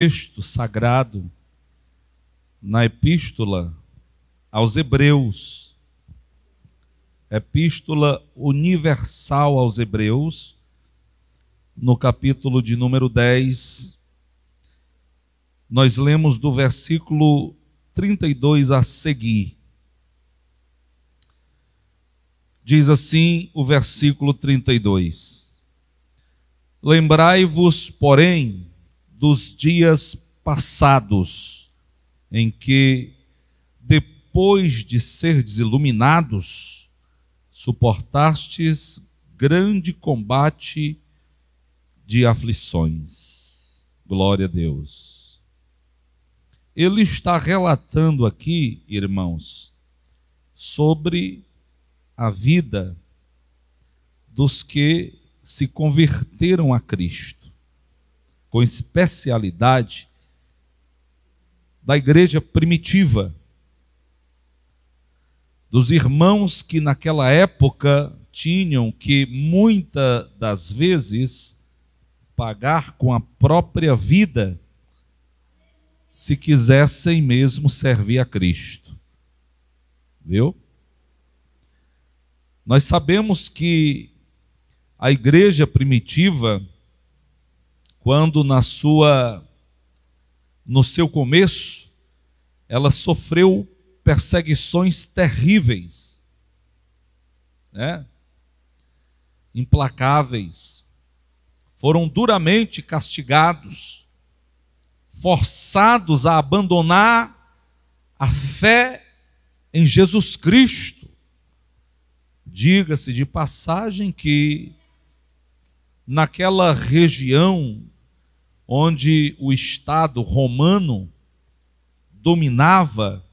Texto sagrado na Epístola aos Hebreus, Epístola Universal aos Hebreus, no capítulo de número 10, nós lemos do versículo 32 a seguir. Diz assim o versículo 32: Lembrai-vos, porém, dos dias passados, em que, depois de serdes iluminados, suportastes grande combate de aflições. Glória a Deus. Ele está relatando aqui, irmãos, sobre a vida dos que se converteram a Cristo, com especialidade da igreja primitiva, dos irmãos que naquela época tinham que, muitas das vezes, pagar com a própria vida, se quisessem mesmo servir a Cristo. Viu? Nós sabemos que a igreja primitiva, quando no seu começo, ela sofreu perseguições terríveis, né? Implacáveis, foram duramente castigados, forçados a abandonar a fé em Jesus Cristo. Diga-se de passagem que naquela região onde o Estado romano dominava,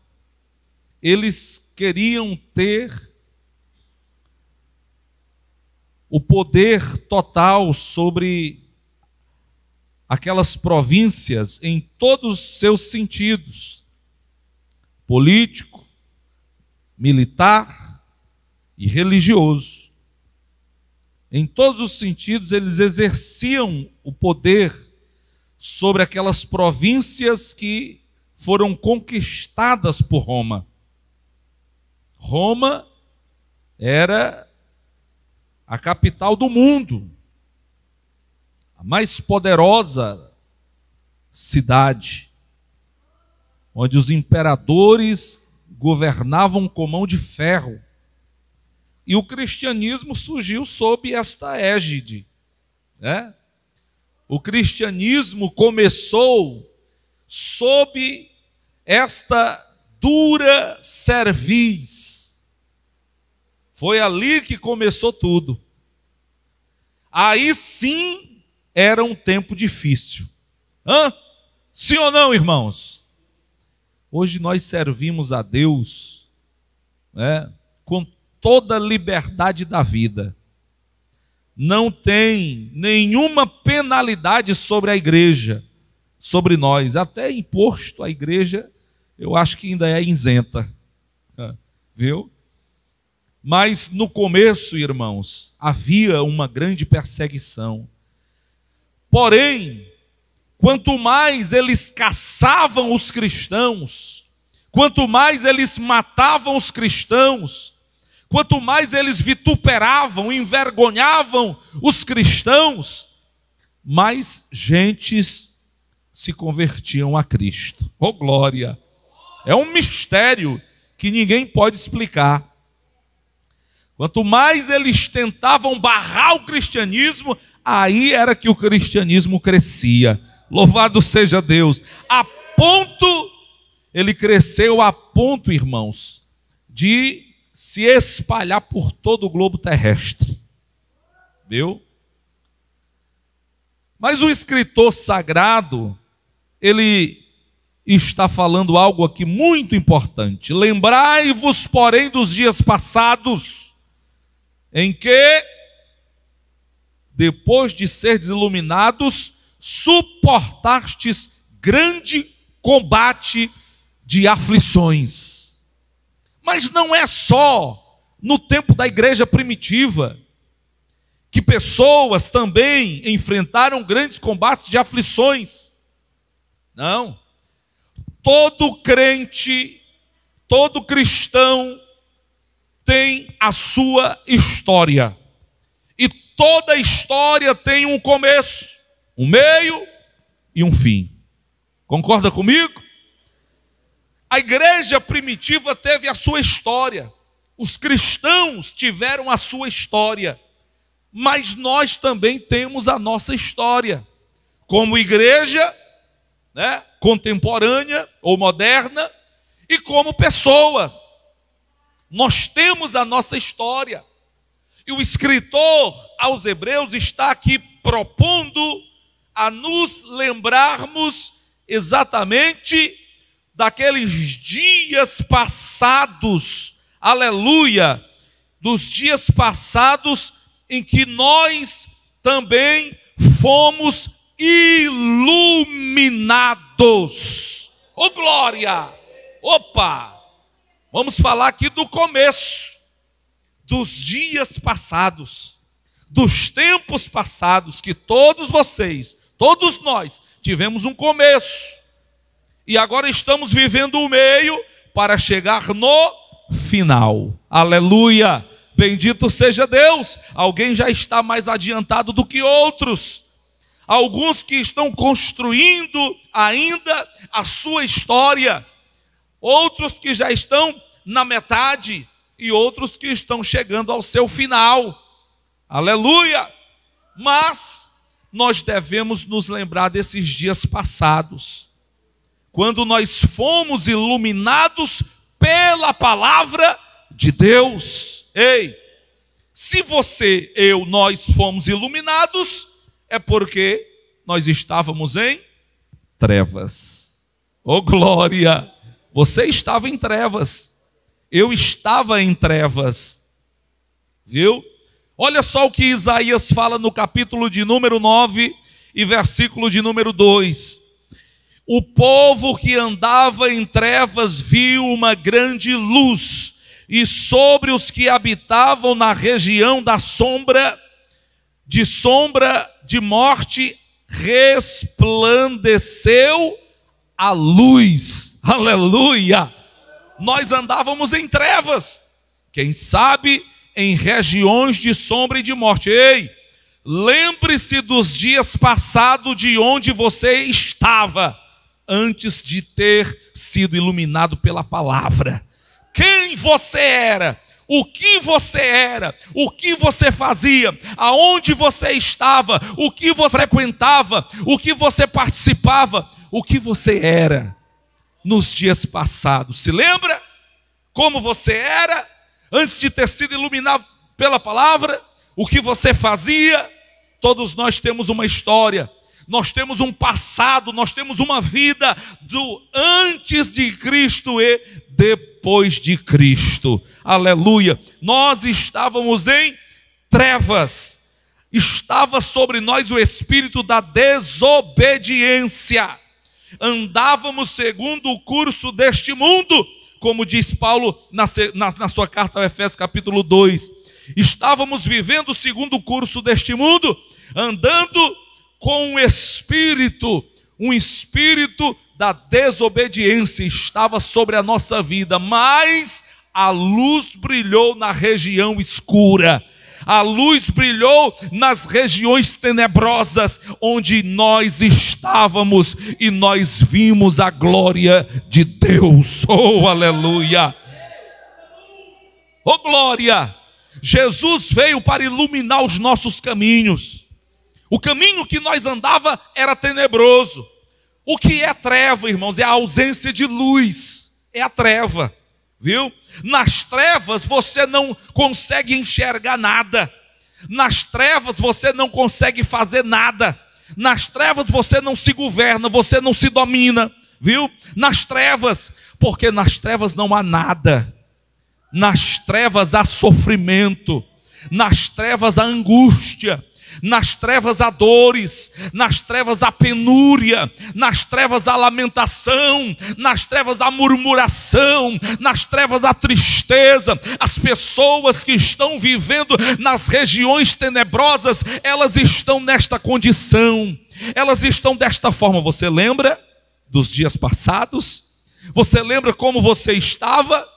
eles queriam ter o poder total sobre aquelas províncias em todos os seus sentidos: político, militar e religioso. Em todos os sentidos, eles exerciam o poder sobre aquelas províncias que foram conquistadas por Roma. Roma era a capital do mundo, a mais poderosa cidade, onde os imperadores governavam com mão de ferro. E o cristianismo surgiu sob esta égide, né? O cristianismo começou sob esta dura cerviz. Foi ali que começou tudo. Aí sim era um tempo difícil. Sim ou não, irmãos? Hoje nós servimos a Deus, né, com toda a liberdade da vida. Não tem nenhuma penalidade sobre a igreja, sobre nós. Até imposto a igreja, eu acho que ainda é isenta. Viu? Mas no começo, irmãos, havia uma grande perseguição. Porém, quanto mais eles caçavam os cristãos, quanto mais eles matavam os cristãos, quanto mais eles vituperavam, envergonhavam os cristãos, mais gentes se convertiam a Cristo. Oh, glória! É um mistério que ninguém pode explicar. Quanto mais eles tentavam barrar o cristianismo, aí era que o cristianismo crescia. Louvado seja Deus! Ele cresceu a ponto, irmãos, de se espalhar por todo o globo terrestre. Viu? Mas o escritor sagrado, ele está falando algo aqui muito importante. Lembrai-vos, porém, dos dias passados, em que, depois de seres iluminados, suportastes grande combate de aflições. Mas não é só no tempo da igreja primitiva que pessoas também enfrentaram grandes combates de aflições. Não. Todo crente, todo cristão tem a sua história. E toda história tem um começo, um meio e um fim. Concorda comigo? A igreja primitiva teve a sua história. Os cristãos tiveram a sua história. Mas nós também temos a nossa história. Como igreja, né, contemporânea ou moderna, e como pessoas. Nós temos a nossa história. E o escritor aos Hebreus está aqui propondo a nos lembrarmos exatamente daqueles dias passados, aleluia, dos dias passados em que nós também fomos iluminados. Oh glória! Opa! Vamos falar aqui do começo, dos dias passados, dos tempos passados, que todos vocês, todos nós, tivemos um começo. E agora estamos vivendo o meio para chegar no final. Aleluia! Bendito seja Deus. Alguém já está mais adiantado do que outros. Alguns que estão construindo ainda a sua história. Outros que já estão na metade. E outros que estão chegando ao seu final. Aleluia! Mas nós devemos nos lembrar desses dias passados, quando nós fomos iluminados pela palavra de Deus. Ei, se você, eu, nós fomos iluminados, é porque nós estávamos em trevas. Oh glória! Você estava em trevas, eu estava em trevas, viu? Olha só o que Isaías fala no capítulo de número 9 e versículo de número 2. O povo que andava em trevas viu uma grande luz, e sobre os que habitavam na região da sombra de morte resplandeceu a luz. Aleluia! Nós andávamos em trevas, quem sabe em regiões de sombra e de morte. Ei, lembre-se dos dias passados, de onde você estava antes de ter sido iluminado pela palavra. Quem você era, o que você era, o que você fazia, aonde você estava, o que você frequentava, o que você participava, o que você era nos dias passados. Se lembra como você era antes de ter sido iluminado pela palavra? O que você fazia? Todos nós temos uma história. Nós temos um passado, nós temos uma vida do antes de Cristo e depois de Cristo. Aleluia! Nós estávamos em trevas. Estava sobre nós o espírito da desobediência. Andávamos segundo o curso deste mundo, como diz Paulo na sua carta ao Efésios capítulo 2. Estávamos vivendo segundo o curso deste mundo, andando com um espírito da desobediência estava sobre a nossa vida, mas a luz brilhou na região escura, a luz brilhou nas regiões tenebrosas, onde nós estávamos, e nós vimos a glória de Deus. Oh, aleluia! Oh, glória! Jesus veio para iluminar os nossos caminhos. O caminho que nós andava era tenebroso. O que é treva, irmãos? É a ausência de luz. É a treva, viu? Nas trevas você não consegue enxergar nada. Nas trevas você não consegue fazer nada. Nas trevas você não se governa, você não se domina, viu? Nas trevas, porque nas trevas não há nada. Nas trevas há sofrimento. Nas trevas há angústia. Nas trevas há dores, nas trevas há penúria, nas trevas há lamentação, nas trevas há murmuração, nas trevas há tristeza. As pessoas que estão vivendo nas regiões tenebrosas, elas estão nesta condição, elas estão desta forma. Você lembra dos dias passados? Você lembra como você estava?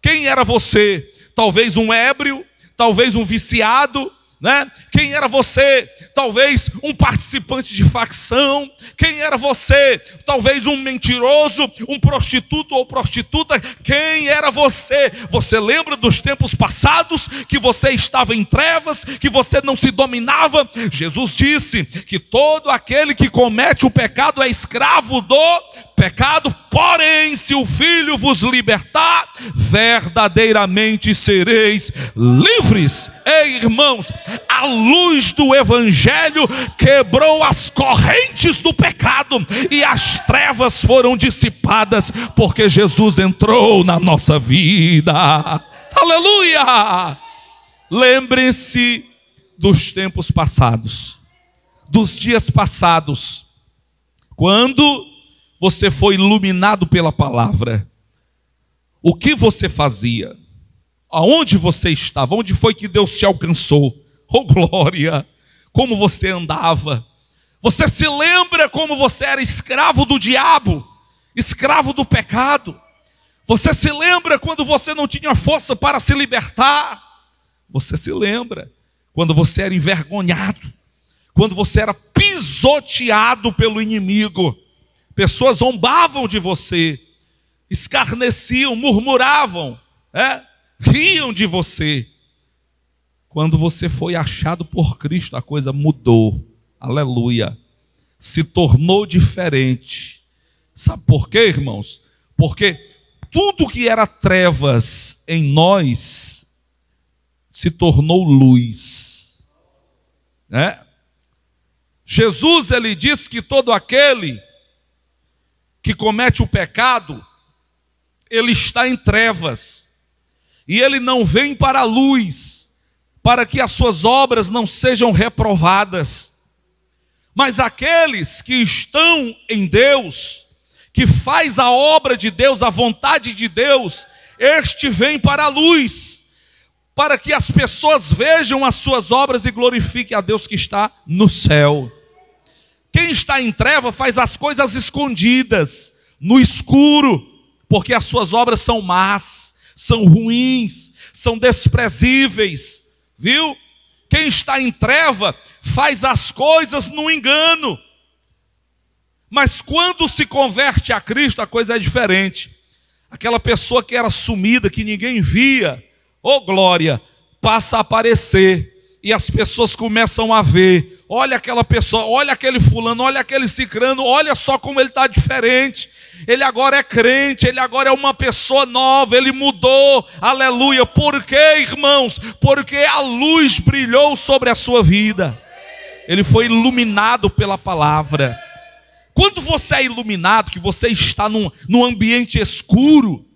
Quem era você? Talvez um ébrio, talvez um viciado, né? Quem era você? Talvez um participante de facção. Quem era você? Talvez um mentiroso, um prostituto ou prostituta. Quem era você? Você lembra dos tempos passados que você estava em trevas, que você não se dominava? Jesus disse que todo aquele que comete o pecado é escravo do pecado, porém, se o Filho vos libertar, verdadeiramente sereis livres. Ei, irmãos, a luz do Evangelho quebrou as correntes do pecado e as trevas foram dissipadas, porque Jesus entrou na nossa vida. Aleluia! Lembre-se dos tempos passados, dos dias passados, quando você foi iluminado pela palavra. O que você fazia? Aonde você estava? Onde foi que Deus te alcançou? Oh glória! Como você andava? Você se lembra como você era escravo do diabo? Escravo do pecado? Você se lembra quando você não tinha força para se libertar? Você se lembra quando você era envergonhado? Quando você era pisoteado pelo inimigo? Pessoas zombavam de você, escarneciam, murmuravam, riam de você. Quando você foi achado por Cristo, a coisa mudou. Aleluia. Se tornou diferente. Sabe por quê, irmãos? Porque tudo que era trevas em nós se tornou luz. Jesus, ele disse que todo aquele que comete o pecado, ele está em trevas, e ele não vem para a luz, para que as suas obras não sejam reprovadas. Mas aqueles que estão em Deus, que faz a obra de Deus, a vontade de Deus, este vem para a luz, para que as pessoas vejam as suas obras e glorifiquem a Deus que está no céu. Quem está em treva faz as coisas escondidas, no escuro, porque as suas obras são más, são ruins, são desprezíveis, viu? Quem está em treva faz as coisas no engano. Mas quando se converte a Cristo, a coisa é diferente. Aquela pessoa que era sumida, que ninguém via, oh glória, passa a aparecer. E as pessoas começam a ver, olha aquela pessoa, olha aquele fulano, olha aquele cicrano, olha só como ele está diferente. Ele agora é crente, ele agora é uma pessoa nova, ele mudou, aleluia. Por quê, irmãos? Porque a luz brilhou sobre a sua vida. Ele foi iluminado pela palavra. Quando você é iluminado, que você está num ambiente escuro,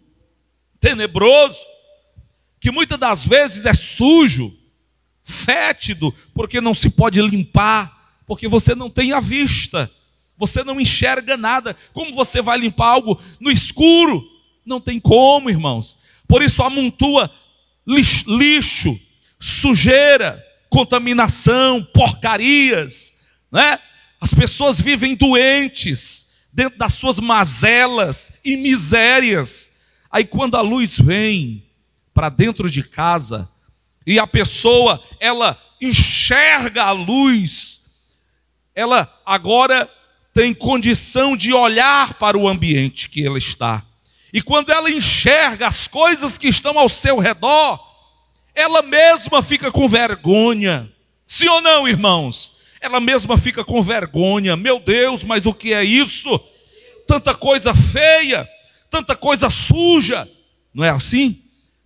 tenebroso, que muitas das vezes é sujo, fétido, porque não se pode limpar, porque você não tem a vista, você não enxerga nada. Como você vai limpar algo no escuro? Não tem como, irmãos. Por isso amontoa lixo, sujeira, contaminação, porcarias, né? As pessoas vivem doentes, dentro das suas mazelas e misérias. Aí quando a luz vem para dentro de casa, e a pessoa, ela enxerga a luz, ela agora tem condição de olhar para o ambiente que ela está. E quando ela enxerga as coisas que estão ao seu redor, ela mesma fica com vergonha. Sim ou não, irmãos? Ela mesma fica com vergonha. Meu Deus, mas o que é isso? Tanta coisa feia, tanta coisa suja. Não é assim?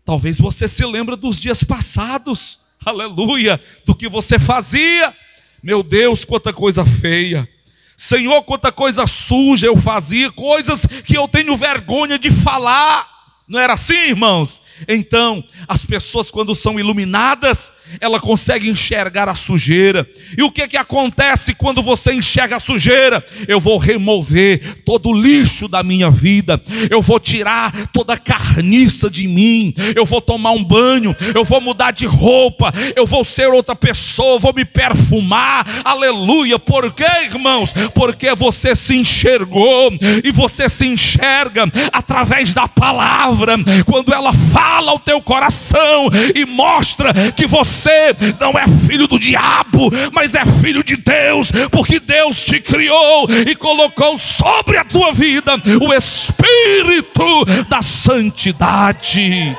Talvez você se lembre dos dias passados, aleluia, do que você fazia. Meu Deus, quanta coisa feia. Senhor, quanta coisa suja eu fazia, coisas que eu tenho vergonha de falar. Não era assim, irmãos? Então, as pessoas quando são iluminadas, ela consegue enxergar a sujeira. E o que acontece quando você enxerga a sujeira? Eu vou remover todo o lixo da minha vida, eu vou tirar toda a carniça de mim, eu vou tomar um banho, eu vou mudar de roupa, eu vou ser outra pessoa, eu vou me perfumar, aleluia. Por quê, irmãos? Porque você se enxergou, e você se enxerga através da palavra, quando ela fala ao teu coração e mostra que você não é filho do diabo, mas é filho de Deus, porque Deus te criou e colocou sobre a tua vida o Espírito da santidade.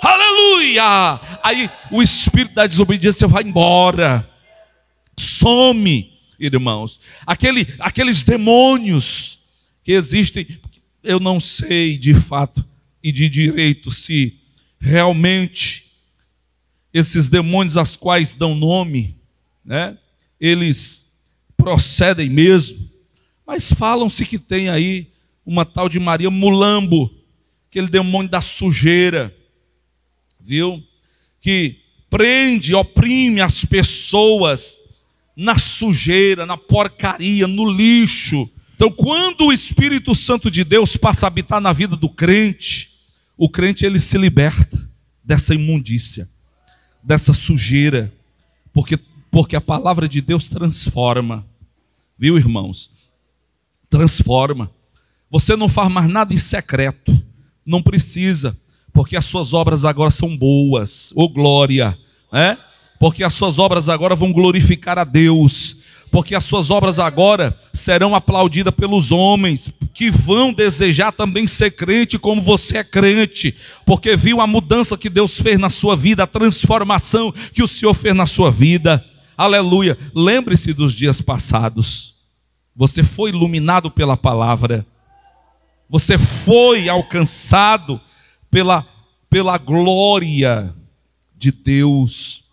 Aleluia! Aí o espírito da desobediência vai embora, some, irmãos. Aqueles demônios que existem, eu não sei de fato e de direito se realmente esses demônios aos quais dão nome, né, eles procedem mesmo, mas falam-se que tem aí uma tal de Maria Mulambo, aquele demônio da sujeira, viu? Que prende, oprime as pessoas na sujeira, na porcaria, no lixo. Então, quando o Espírito Santo de Deus passa a habitar na vida do crente, o crente ele se liberta dessa imundícia, dessa sujeira, porque a palavra de Deus transforma, viu, irmãos? Transforma. Você não faz mais nada em secreto, não precisa, porque as suas obras agora são boas, ô glória, né? Porque as suas obras agora vão glorificar a Deus, porque as suas obras agora serão aplaudidas pelos homens, que vão desejar também ser crente como você é crente, porque viu a mudança que Deus fez na sua vida, a transformação que o Senhor fez na sua vida, aleluia. Lembre-se dos dias passados, você foi iluminado pela palavra, você foi alcançado pela glória de Deus.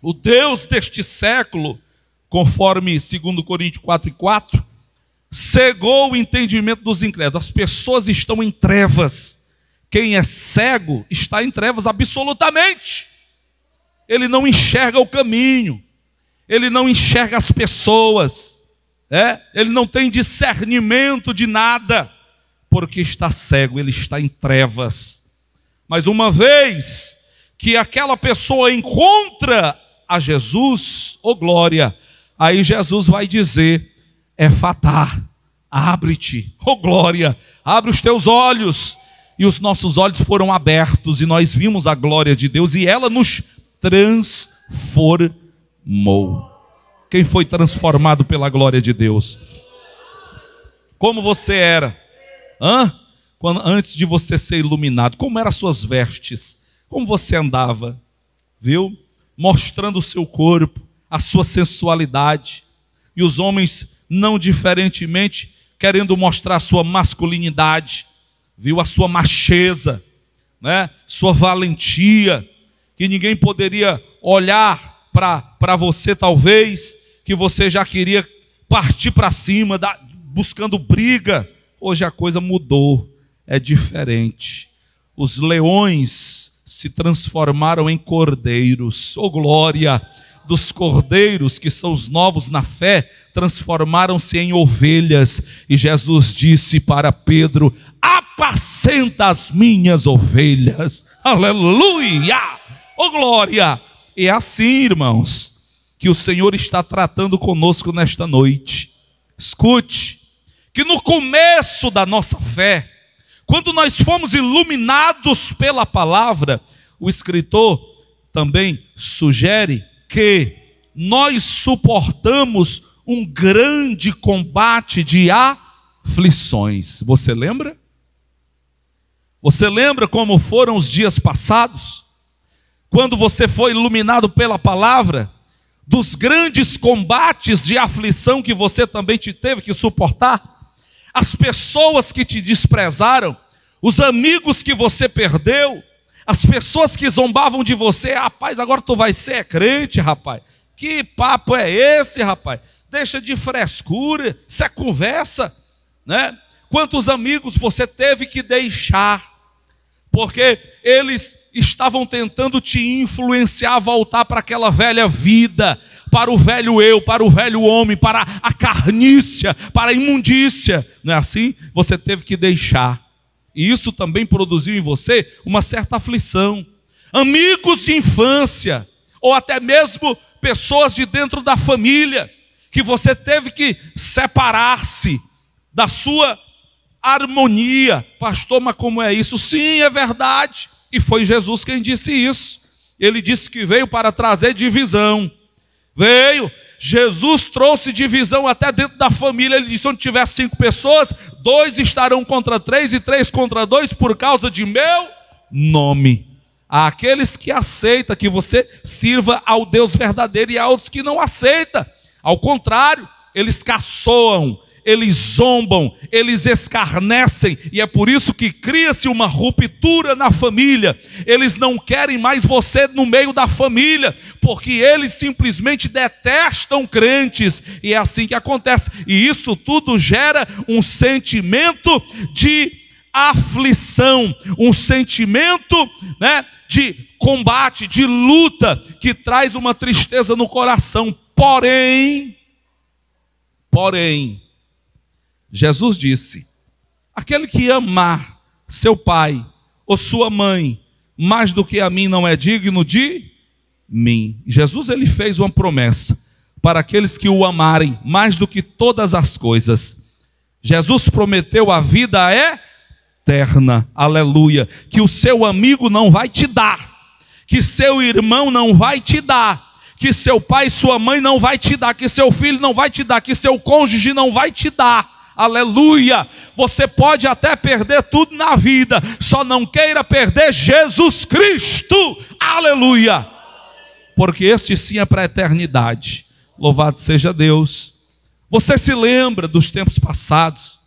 O Deus deste século, conforme 2 Coríntios 4:4, cegou o entendimento dos incrédulos. As pessoas estão em trevas. Quem é cego está em trevas absolutamente. Ele não enxerga o caminho, ele não enxerga as pessoas, ele não tem discernimento de nada, porque está cego, ele está em trevas. Mas uma vez que aquela pessoa encontra a Jesus, ô glória, aí Jesus vai dizer: Efatá, abre-te, ô glória, abre os teus olhos. E os nossos olhos foram abertos e nós vimos a glória de Deus e ela nos transformou. Quem foi transformado pela glória de Deus? Como você era? Antes de você ser iluminado, como eram as suas vestes? Como você andava? Viu? Mostrando o seu corpo, a sua sensualidade. E os homens, não diferentemente, querendo mostrar a sua masculinidade, viu? A sua macheza, né? Sua valentia, que ninguém poderia olhar para você, talvez, que você já queria partir para cima, buscando briga. Hoje a coisa mudou, é diferente. Os leões se transformaram em cordeiros, ô glória! Dos cordeiros, que são os novos na fé, transformaram-se em ovelhas. E Jesus disse para Pedro: apacenta as minhas ovelhas. Aleluia! Ô glória! E é assim, irmãos, que o Senhor está tratando conosco nesta noite. Escute, que no começo da nossa fé, quando nós fomos iluminados pela palavra, o escritor também sugere que nós suportamos um grande combate de aflições. Você lembra? Você lembra como foram os dias passados? Quando você foi iluminado pela palavra, dos grandes combates de aflição que você também teve que suportar? As pessoas que te desprezaram, os amigos que você perdeu, as pessoas que zombavam de você: rapaz, agora tu vai ser crente, rapaz. Que papo é esse, rapaz? Deixa de frescura, isso é conversa, Quantos amigos você teve que deixar, porque eles estavam tentando te influenciar a voltar para aquela velha vida, para o velho eu, para o velho homem, para a carnícia, para a imundícia. Não é assim? Você teve que deixar. E isso também produziu em você uma certa aflição. Amigos de infância, ou até mesmo pessoas de dentro da família, que você teve que separar-se da sua harmonia. Pastor, mas como é isso? Sim, é verdade. E foi Jesus quem disse isso. Ele disse que veio para trazer divisão. Veio. Jesus trouxe divisão até dentro da família. Ele disse: onde tiver 5 pessoas, 2 estarão contra 3 e 3 contra 2 por causa de meu nome. Há aqueles que aceitam que você sirva ao Deus verdadeiro e há outros que não aceitam. Ao contrário, eles caçoam, eles zombam, eles escarnecem, e é por isso que cria-se uma ruptura na família. Eles não querem mais você no meio da família, porque eles simplesmente detestam crentes, e é assim que acontece. E isso tudo gera um sentimento de aflição, um sentimento, de combate, de luta, que traz uma tristeza no coração. Porém, Jesus disse: aquele que amar seu pai ou sua mãe mais do que a mim não é digno de mim. Jesus, ele fez uma promessa para aqueles que o amarem mais do que todas as coisas. Jesus prometeu a vida eterna, aleluia, que o seu amigo não vai te dar, que seu irmão não vai te dar, que seu pai e sua mãe não vai te dar, que seu filho não vai te dar, que seu cônjuge não vai te dar, aleluia. Você pode até perder tudo na vida, só não queira perder Jesus Cristo, aleluia, porque este sim é para a eternidade. Louvado seja Deus. Você se lembra dos tempos passados,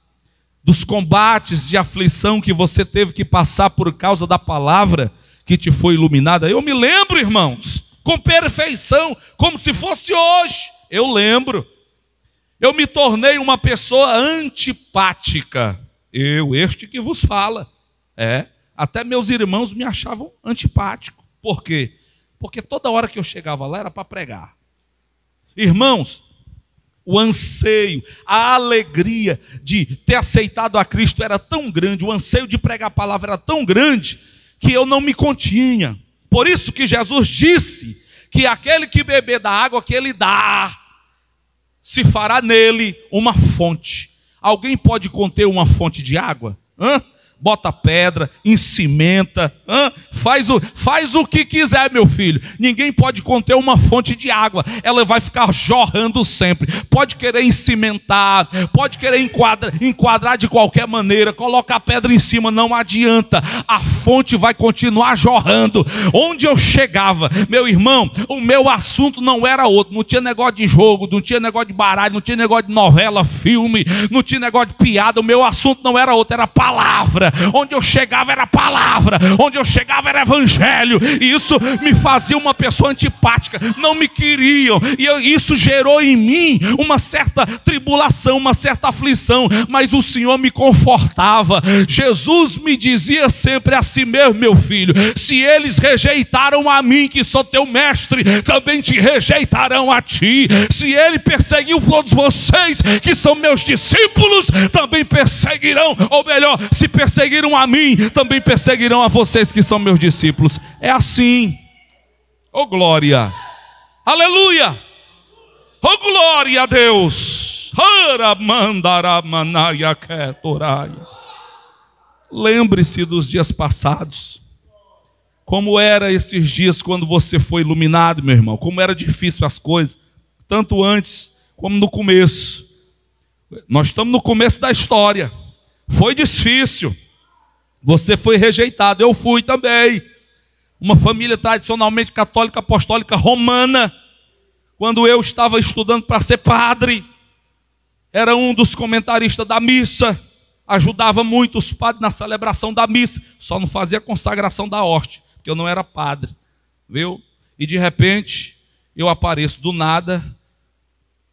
dos combates de aflição que você teve que passar por causa da palavra que te foi iluminada? Eu me lembro, irmãos, com perfeição, como se fosse hoje. Eu lembro. Eu me tornei uma pessoa antipática. Este que vos fala. Até meus irmãos me achavam antipático. Por quê? Porque toda hora que eu chegava lá era para pregar. Irmãos, o anseio, a alegria de ter aceitado a Cristo era tão grande, o anseio de pregar a palavra era tão grande, que eu não me continha. Por isso que Jesus disse que aquele que beber da água que ele dá, se fará nele uma fonte. Alguém pode conter uma fonte de água? Bota pedra, encimenta, faz o que quiser, meu filho. Ninguém pode conter uma fonte de água. Ela vai ficar jorrando sempre. Pode querer encimentar, pode querer enquadrar de qualquer maneira, colocar pedra em cima, não adianta. A fonte vai continuar jorrando. Onde eu chegava, meu irmão, o meu assunto não era outro. Não tinha negócio de jogo, não tinha negócio de baralho, não tinha negócio de novela, filme, não tinha negócio de piada. O meu assunto não era outro, era palavra. Onde eu chegava era palavra, onde eu chegava era evangelho, e isso me fazia uma pessoa antipática, não me queriam, e isso gerou em mim uma certa tribulação, uma certa aflição, mas o Senhor me confortava. Jesus me dizia sempre assim mesmo: meu filho, se eles rejeitaram a mim, que sou teu mestre, também te rejeitarão a ti. Se ele perseguiu todos vocês, que são meus discípulos, também perseguirão, ou melhor, se perseguiram a mim, também perseguirão a vocês que são meus discípulos. É assim. Oh glória, aleluia, oh glória a Deus. Lembre-se dos dias passados. Como era esses dias quando você foi iluminado, meu irmão. Como era difícil as coisas, tanto antes como no começo. Nós estamos no começo da história. Foi difícil. Você foi rejeitado, eu fui também. Uma família tradicionalmente católica, apostólica, romana. Quando eu estava estudando para ser padre, era um dos comentaristas da missa. Ajudava muito os padres na celebração da missa. Só não fazia a consagração da hóstia, porque eu não era padre, viu? E de repente, eu apareço do nada.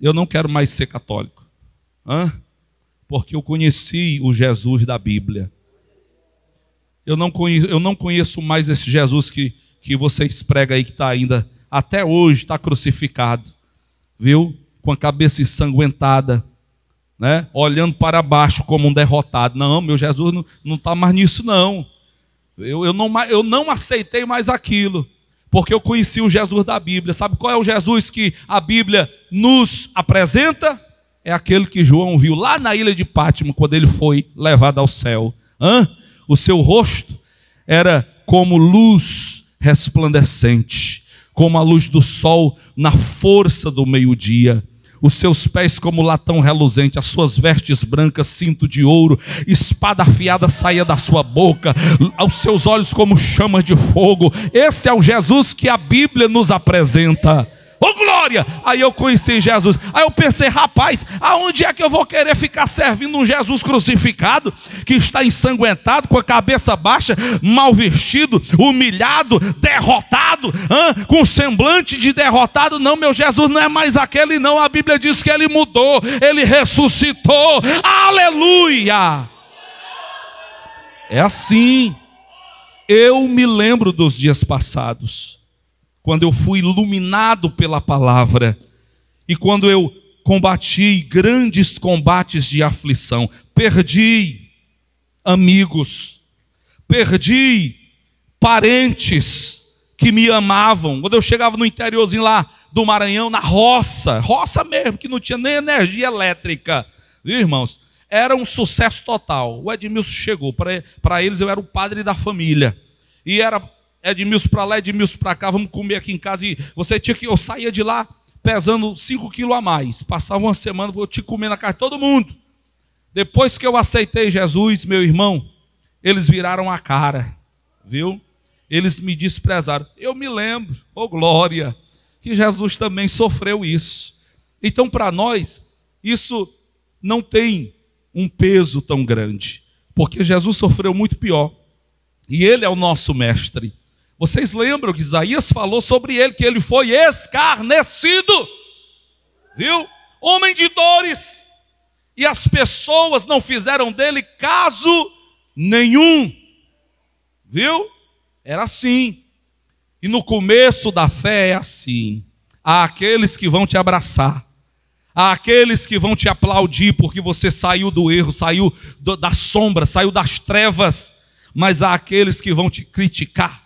Eu não quero mais ser católico. Porque eu conheci o Jesus da Bíblia. eu não conheço mais esse Jesus que vocês pregam aí, que está ainda, até hoje, está crucificado, viu? Com a cabeça ensanguentada, né? Olhando para baixo como um derrotado. Não, meu Jesus não está mais nisso, não. Eu não aceitei mais aquilo, porque eu conheci o Jesus da Bíblia. Sabe qual é o Jesus que a Bíblia nos apresenta? É aquele que João viu lá na ilha de Pátimo, quando ele foi levado ao céu. O seu rosto era como luz resplandecente, como a luz do sol na força do meio-dia. Os seus pés como latão reluzente, as suas vestes brancas, cinto de ouro, espada afiada saía da sua boca, aos seus olhos como chamas de fogo. Esse é o Jesus que a Bíblia nos apresenta. Ô glória! Aí eu conheci Jesus. Aí eu pensei, rapaz, aonde é que eu vou querer ficar servindo um Jesus crucificado, que está ensanguentado, com a cabeça baixa, mal vestido, humilhado, derrotado, com semblante de derrotado? Não, meu Jesus não é mais aquele não. A Bíblia diz que ele mudou, ele ressuscitou. Aleluia! É assim. Eu me lembro dos dias passados, quando eu fui iluminado pela palavra, e quando eu combati grandes combates de aflição, perdi amigos, perdi parentes que me amavam. Quando eu chegava no interiorzinho lá do Maranhão, na roça mesmo, que não tinha nem energia elétrica, viu, irmãos? Era um sucesso total. O Edmilson chegou, para eles eu era o padre da família, e era Edmilson para lá, Edmilson para cá, vamos comer aqui em casa. E eu saía de lá pesando 5 quilos a mais. Passava uma semana, eu tinha que comer na casa de todo mundo. Depois que eu aceitei Jesus, meu irmão, eles viraram a cara, viu? Eles me desprezaram. Eu me lembro, glória, que Jesus também sofreu isso. Então, para nós, isso não tem um peso tão grande, porque Jesus sofreu muito pior. E ele é o nosso mestre. Vocês lembram que Isaías falou sobre ele, que ele foi escarnecido, viu? Homem de dores. E as pessoas não fizeram dele caso nenhum, viu? Era assim. E no começo da fé é assim. Há aqueles que vão te abraçar, há aqueles que vão te aplaudir, porque você saiu do erro, saiu da sombra, saiu das trevas. Mas há aqueles que vão te criticar,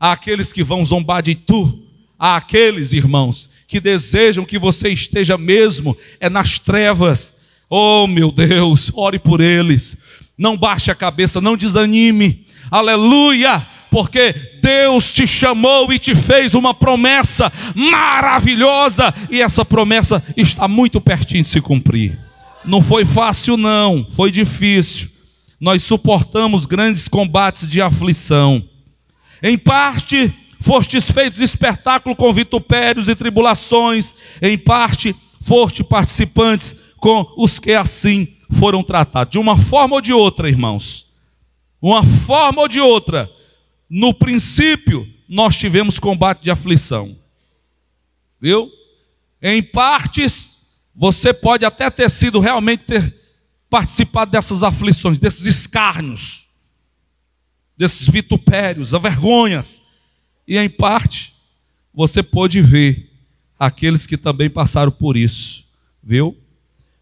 há aqueles que vão zombar de tu, há aqueles, irmãos, que desejam que você esteja mesmo nas trevas. Oh meu Deus, ore por eles, não baixe a cabeça, não desanime, aleluia, porque Deus te chamou e te fez uma promessa maravilhosa, e essa promessa está muito pertinho de se cumprir. Não foi fácil não, foi difícil. Nós suportamos grandes combates de aflição. Em parte, fostes feitos espetáculo com vitupérios e tribulações. Em parte, foste participantes com os que assim foram tratados. De uma forma ou de outra, irmãos. Uma forma ou de outra. No princípio, nós tivemos combate de aflição. Viu? Em partes, você pode até ter sido realmente participado dessas aflições, desses escárnios, desses vitupérios, as vergonhas. E em parte, você pôde ver aqueles que também passaram por isso, viu?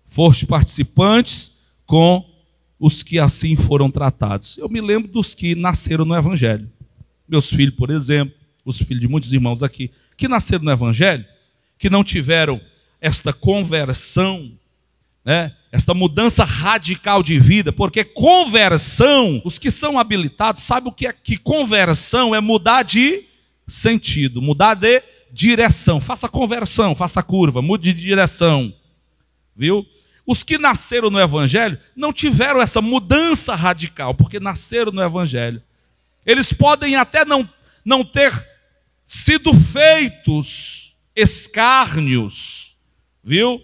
Foste participantes com os que assim foram tratados. Eu me lembro dos que nasceram no Evangelho. Meus filhos, por exemplo, os filhos de muitos irmãos aqui, que nasceram no Evangelho, que não tiveram esta conversão, né? Esta mudança radical de vida, porque conversão, os que são habilitados sabem o que é que conversão é mudar de sentido, mudar de direção. Faça conversão, faça curva, mude de direção, viu? Os que nasceram no Evangelho não tiveram essa mudança radical, porque nasceram no Evangelho. Eles podem até não ter sido feitos escárnios, viu?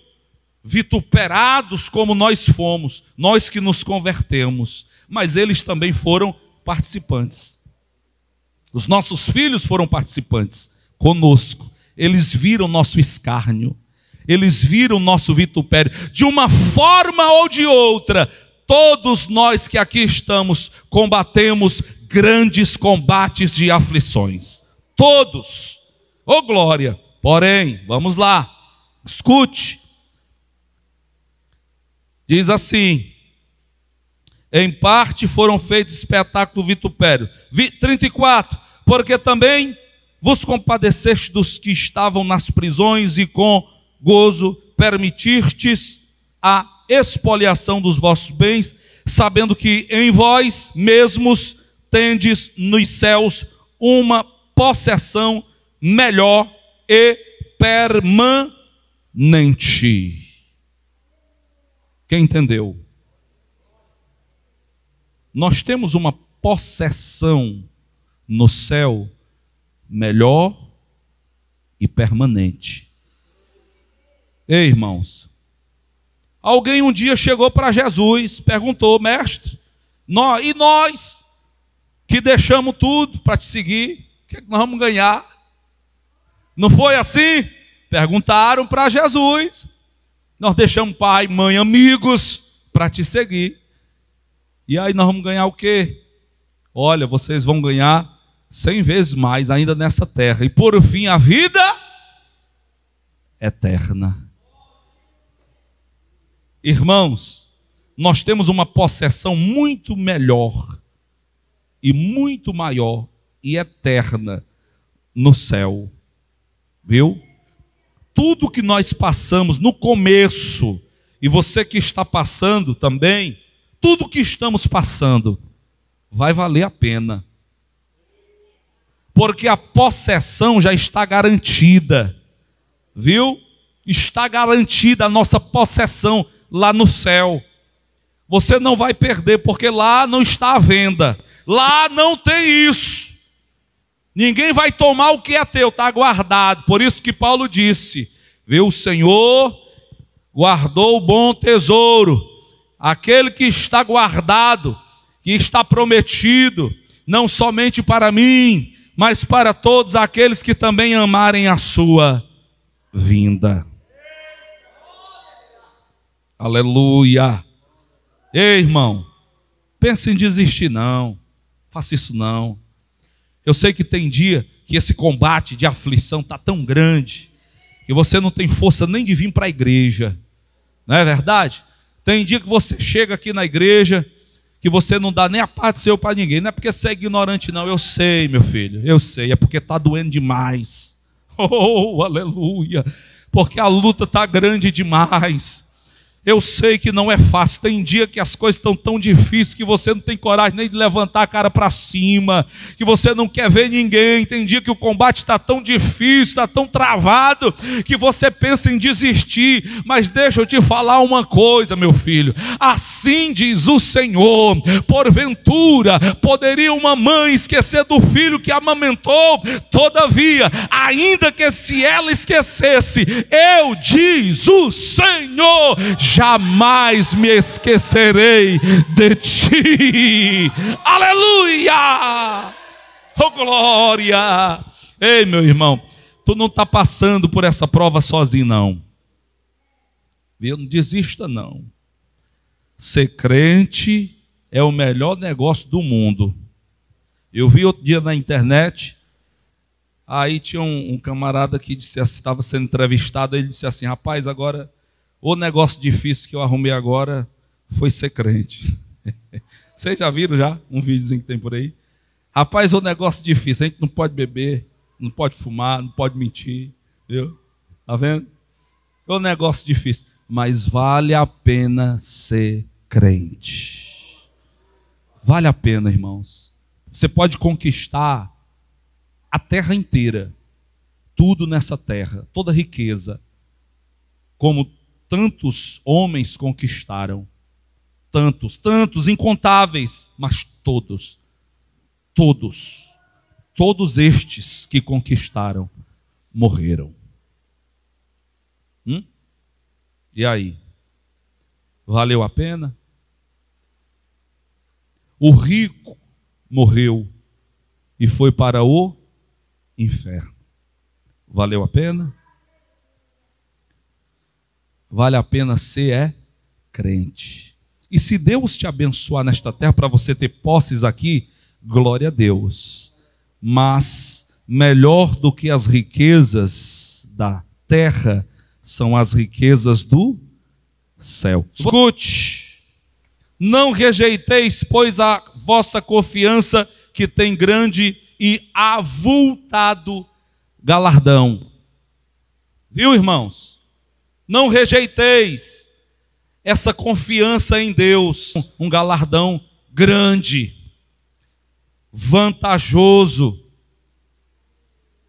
Vituperados como nós fomos, nós que nos convertemos, mas eles também foram participantes. Os nossos filhos foram participantes conosco. Eles viram nosso escárnio, eles viram nosso vitupério. De uma forma ou de outra, todos nós que aqui estamos combatemos grandes combates de aflições. Todos. Ô glória! Porém, vamos lá, escute. Diz assim: em parte foram feitos espetáculo vitupério. 34, porque também vos compadeceste dos que estavam nas prisões e com gozo permitistes a expoliação dos vossos bens, sabendo que em vós mesmos tendes nos céus uma possessão melhor e permanente. Quem entendeu? Nós temos uma possessão no céu melhor e permanente. Ei, irmãos, alguém um dia chegou para Jesus, perguntou: mestre, e nós que deixamos tudo para te seguir, o que é que nós vamos ganhar? Não foi assim? Perguntaram para Jesus. Nós deixamos pai, mãe, amigos para te seguir. E aí nós vamos ganhar o quê? Olha, vocês vão ganhar 100 vezes mais ainda nessa terra. E por fim a vida eterna. Irmãos, nós temos uma possessão muito melhor e muito maior e eterna no céu. Viu? Tudo que nós passamos no começo, e você que está passando também, tudo que estamos passando vai valer a pena. Porque a possessão já está garantida. Viu? Está garantida a nossa possessão lá no céu. Você não vai perder, porque lá não está à venda. Lá não tem isso. Ninguém vai tomar o que é teu, está guardado. Por isso que Paulo disse: viu, o Senhor guardou o bom tesouro, aquele que está guardado, que está prometido, não somente para mim, mas para todos aqueles que também amarem a sua vinda. Aleluia. Ei, irmão, pense em desistir não, faça isso não. Eu sei que tem dia que esse combate de aflição está tão grande, que você não tem força nem de vir para a igreja. Não é verdade? Tem dia que você chega aqui na igreja, que você não dá nem a parte seu para ninguém. Não é porque você é ignorante não, eu sei, meu filho, eu sei, é porque está doendo demais. Oh, aleluia, porque a luta está grande demais. Eu sei que não é fácil, tem dia que as coisas estão tão difíceis que você não tem coragem nem de levantar a cara para cima, que você não quer ver ninguém. Tem dia que o combate está tão difícil, está tão travado, que você pensa em desistir. Mas deixa eu te falar uma coisa, meu filho, assim diz o Senhor: porventura poderia uma mãe esquecer do filho que amamentou? Todavia, ainda que se ela esquecesse, eu, diz o Senhor, jamais me esquecerei de ti. Aleluia! Oh glória! Ei, meu irmão, tu não está passando por essa prova sozinho não. Viu? Não desista não. Ser crente é o melhor negócio do mundo. Eu vi outro dia na internet, aí tinha um camarada que disse, estava sendo entrevistado, ele disse assim: rapaz, agora o negócio difícil que eu arrumei agora foi ser crente. Vocês já viram já um videozinho que tem por aí? Rapaz, o negócio difícil, a gente não pode beber, não pode fumar, não pode mentir, viu? Tá vendo? É um negócio difícil, mas vale a pena ser crente. Vale a pena, irmãos. Você pode conquistar a terra inteira, tudo nessa terra, toda riqueza, como tantos homens conquistaram, tantos, incontáveis, mas todos estes que conquistaram, morreram. E aí? Valeu a pena? O rico morreu e foi para o inferno. Valeu a pena? Vale a pena ser crente. E se Deus te abençoar nesta terra para você ter posses aqui, Glória a Deus. Mas melhor do que as riquezas da terra são as riquezas do céu. Escute, não rejeiteis, pois, a vossa confiança, que tem grande e avultado galardão. Viu, irmãos? Não rejeiteis essa confiança em Deus, um galardão grande, vantajoso.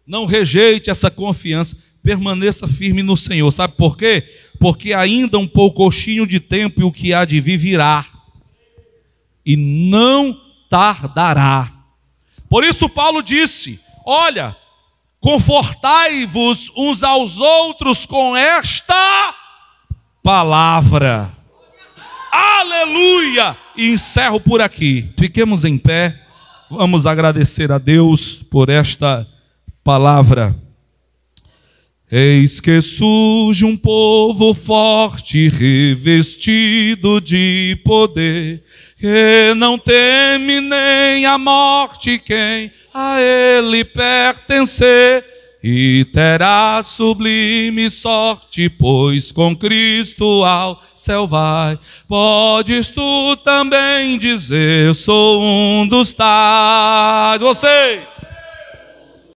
Não rejeite essa confiança, permaneça firme no Senhor. Sabe por quê? Porque ainda um pouquinho de tempo e o que há de vir virá, e não tardará. Por isso Paulo disse: olha, confortai-vos uns aos outros com esta palavra. Aleluia! E encerro por aqui. Fiquemos em pé. Vamos agradecer a Deus por esta palavra. Eis que surge um povo forte, revestido de poder, que não teme nem a morte quem a ele pertencer, e terá sublime sorte, pois com Cristo ao céu vai. Podes tu também dizer: sou um dos tais. Você!